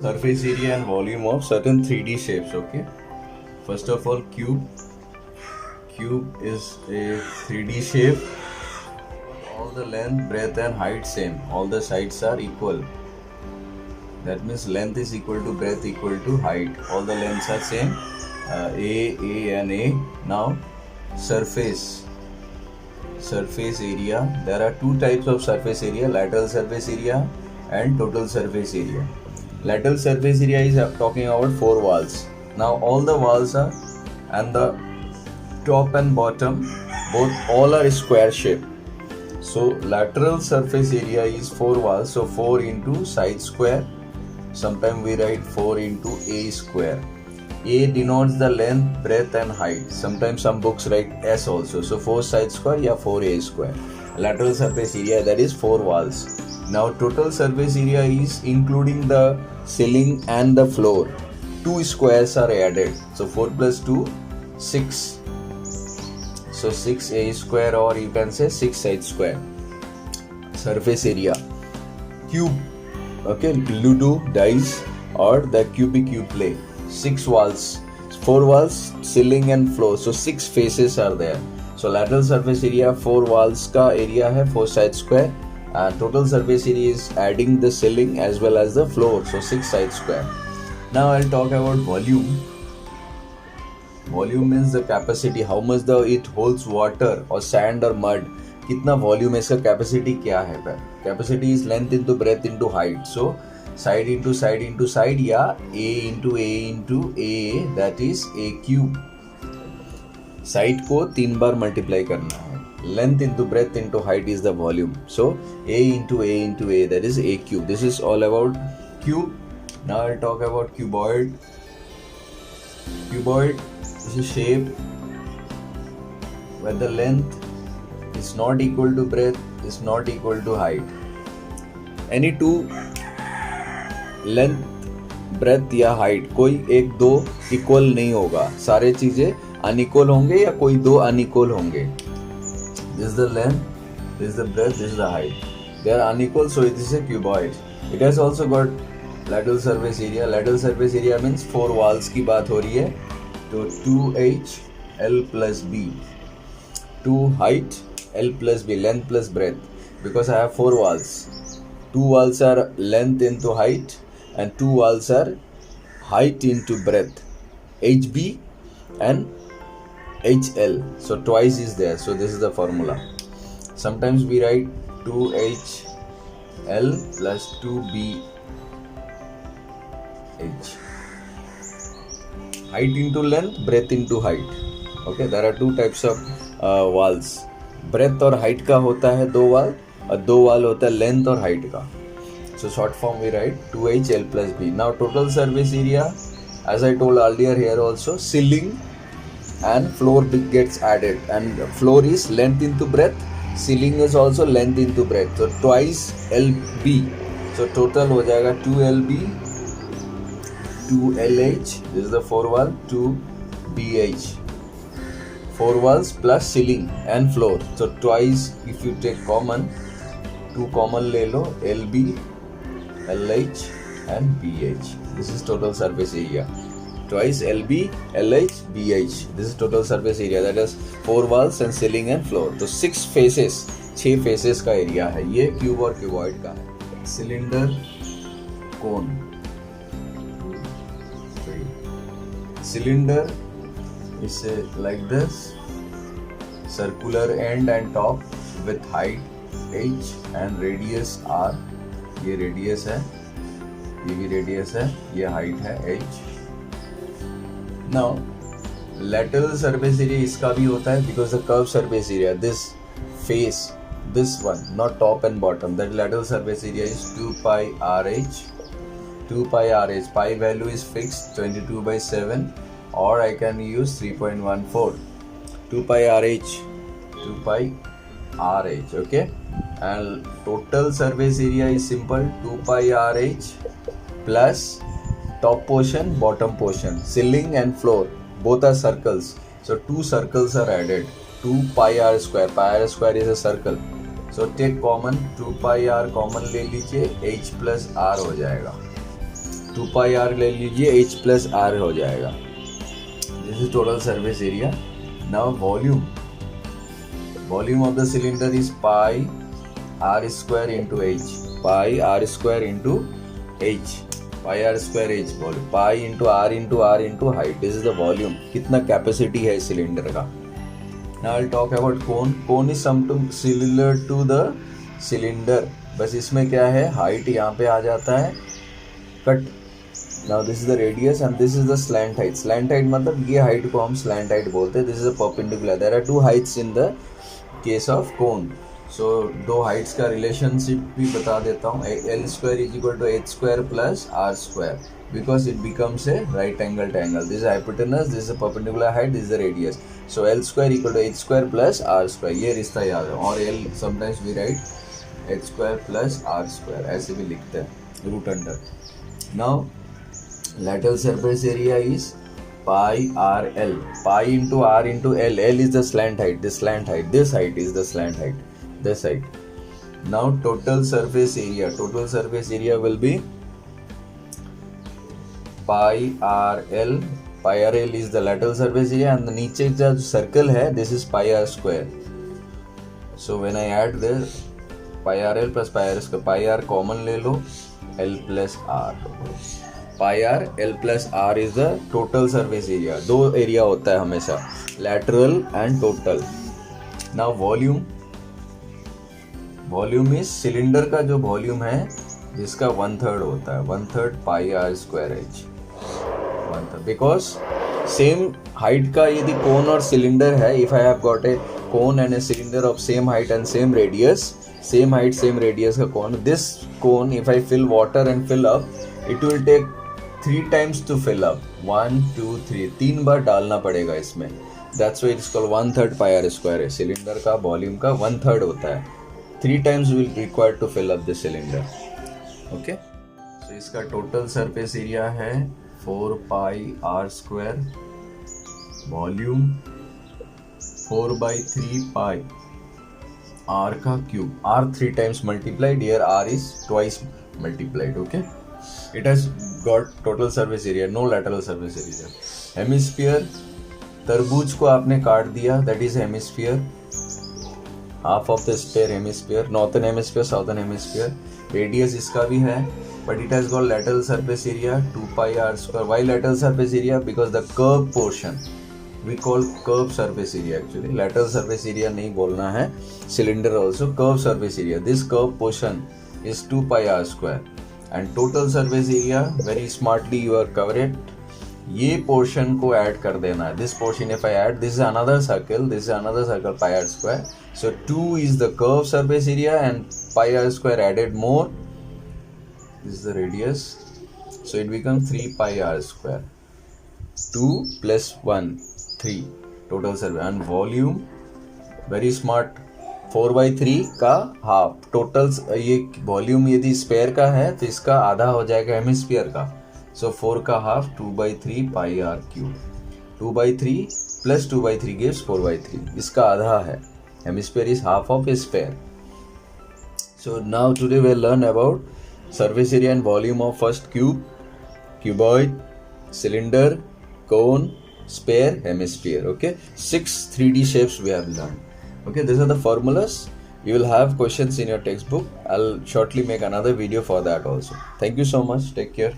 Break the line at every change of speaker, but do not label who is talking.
surface area and volume of certain 3D shapes. Okay, first of all, cube is a 3D shape. All the length, breadth and height same, all the sides are equal. That means length is equal to breadth equal to height, all the lengths are same, A and A. Now surface area, there are two types of surface area, lateral surface area and total surface area. Lateral surface area is talking about 4 walls. Now all the walls are, and the top and bottom all are square shape. So lateral surface area is 4 walls, so 4 into side square. Sometimes we write 4 into A square. A denotes the length, breadth and height. Sometimes some books write S also. So 4 side square, yeah, 4A square. Lateral surface area, that is 4 walls. Now total surface area is including the ceiling and the floor. 2 squares are added. So 4 plus 2, 6. So 6A square, or you can say 6 side square. Surface area. Cube. Okay, Ludo, dice or the cubic you play. 6 walls, 4 walls, ceiling and floor. So 6 faces are there. So lateral surface area 4 walls का area है 4 side square, and total surface area is adding the ceiling as well as the floor. So 6 side square. Now I'll talk about volume. Volume means the capacity, how much it holds water or sand or mud. कितना volume है इसका, capacity क्या है? Capacity is length into breadth into height. So side into side या a into a, that is a cube. Side को 3 बार multiply करना है. Length into breadth into height is the volume. So a into a, that is a cube. This is all about cube. Now I talk about cuboid. Cuboid is a shape where the length is not equal to breadth, is not equal to height. Any two length, breadth या height, कोई एक दो equal नहीं होगा. सारे चीजें unequal होंगे या कोई दो unequal होंगे. This is the length, this is the breadth, this is the height. They are unequal, so it is a cuboid. It has also got lateral surface area. Lateral surface area means 4 walls की बात हो रही है. तो 2h L plus B. 2 height L plus B, length plus breadth, because I have 4 walls. 2 walls are length into height and 2 walls are height into breadth, HB and HL. So twice is there. So this is the formula. Sometimes we write 2HL plus 2BH. Height into length, breadth into height. Okay, there are 2 types of walls. Breath और height का होता है 2 वाल, और 2 वाल होता है length और हाइट का. So short form we write 2HL plus B. Now total service area, as I told earlier here also, ceiling and floor gets added, and floor is length into breadth, ceiling is also length into breadth, so twice LB. So total हो जाएगा 2LB, 2LH, this is the 4 wall, 2BH. 4 walls plus ceiling and floor. So twice, if you take common, 2 common ले लो, LB, LH and BH. This is total surface area. Twice LB, LH, BH. This is total surface area. That is 4 walls and ceiling and floor. तो 6 faces, 6 faces का area है. ये cube और cuboid का है. Cylinder, cone. Cylinder is like this, circular end and top with height h and radius r. ये radius है, ये भी radius है, ये height है h. Now lateral surface area इसका भी होता है, because the curved surface area, this face, this one, not top and bottom, that lateral surface area is 2 pi RH. 2 pi RH, pi value is fixed 22/7, or I can use 3.14. 2 pi RH, 2 pi RH, okay. And total surface area is simple, 2 pi RH plus top portion, bottom portion, ceiling and floor, both are circles. So 2 circles are added, 2 pi r square. Pi r square is a circle. So take common, 2 pi r common ले लीजिए, h plus r हो जाएगा. 2 पाई are ले लीजिए, h plus r हो जाएगा. This is total surface area. Now volume of the cylinder is pi r square into h. Pi r square into h. Pi r square h volume. Pi into r into height. This is the volume. कितना capacity है cylinder का. Now I talk about cone. Cone is something similar to the cylinder, बस इसमें क्या है, height यहाँ पे आ जाता है cut. Now this is the radius and this is the slant height. Slant height मतलब ये हाइट को हम स्लैंट हाइट बोलते हैं. This is a perpendicular. There are 2 heights in the case of cone. So 2 heights का relationship भी बता देता हूँ. L square is equal to h square plus r square, because it becomes a right angle triangle. This is hypotenuse, this is perpendicular height, this is the radius. So l square equal to h square plus r square. ये रिश्ता याद है. और l sometimes we write h square plus r square, ऐसे भी लिखते हैं root under. Now lateral surface area is pi r l. Pi into r into l. L is the slant height. This slant height. This height is the slant height. This height. Now total surface area. Total surface area will be pi r l. Pi r l is the lateral surface area, and the नीचे जो circle है, this is pi r square. So when I add this pi r l plus pi r square, pi r common ले लो, l plus r. Pi r l plus r is the total surface area. 2 area होता है हमेशा, lateral and total. Now volume is cylinder का जो volume है जिसका 1/3 होता है. 1/3 pi r square h. 1/3 because same height का यदि कोन और सिलेंडर है, if I have got a cone and a cylinder of same height and same radius, same height same radius का cone, this cone if I fill water and fill up, it will take 3 times to fill up. 1 2 3 3 बार डालना पड़ेगा इसमें. That's why it's called 1/3 pi r square है. Cylinder का volume का 1/3 होता है. 3 times will required to fill up the cylinder. Okay? So इसका टोटल सरफेस एरिया है 4 pi r square. Volume 4/3 pi r का cube. r 3 times multiplied. Here r is twice multiplied. Okay? It has got total surface area, no lateral surface area. Hemisphere, तरबूज को आपने काट दिया, that is hemisphere. Half of the sphere hemisphere, northern hemisphere, southern hemisphere. Radius इसका भी है, but it has got lateral surface area 2 pi r square. Why lateral surface area? Because the curved portion we call curved surface area actually. Lateral surface area नहीं बोलना है. Cylinder also curved surface area. This curved portion is 2 pi r square. And total surface area, very smartly you are cover it. ये portion को add कर देना है. This portion if I add, this is another circle pi r square. So 2 is the curve surface area and pi r square added more. This is the radius. So it become 3 pi r square. 2 + 1 3 total surface. And volume very smart, 4/3 का half. Total ये volume यदि spare का है तो इसका आधा हो जाएगा हेमिस्फीयर का. सो 4 का half 2/3 pi r cube. 2/3 + 2/3 gives 4/3. इसका आधा है. Hemisphere is half of a sphere. So now today we learn about surface area and volume of first cube, cuboid, cylinder, cone, sphere, hemisphere. Okay, 6 3D shapes we have learned. Okay, these are the formulas. You will have questions in your textbook. I'll shortly make another video for that also. Thank you so much. Take care.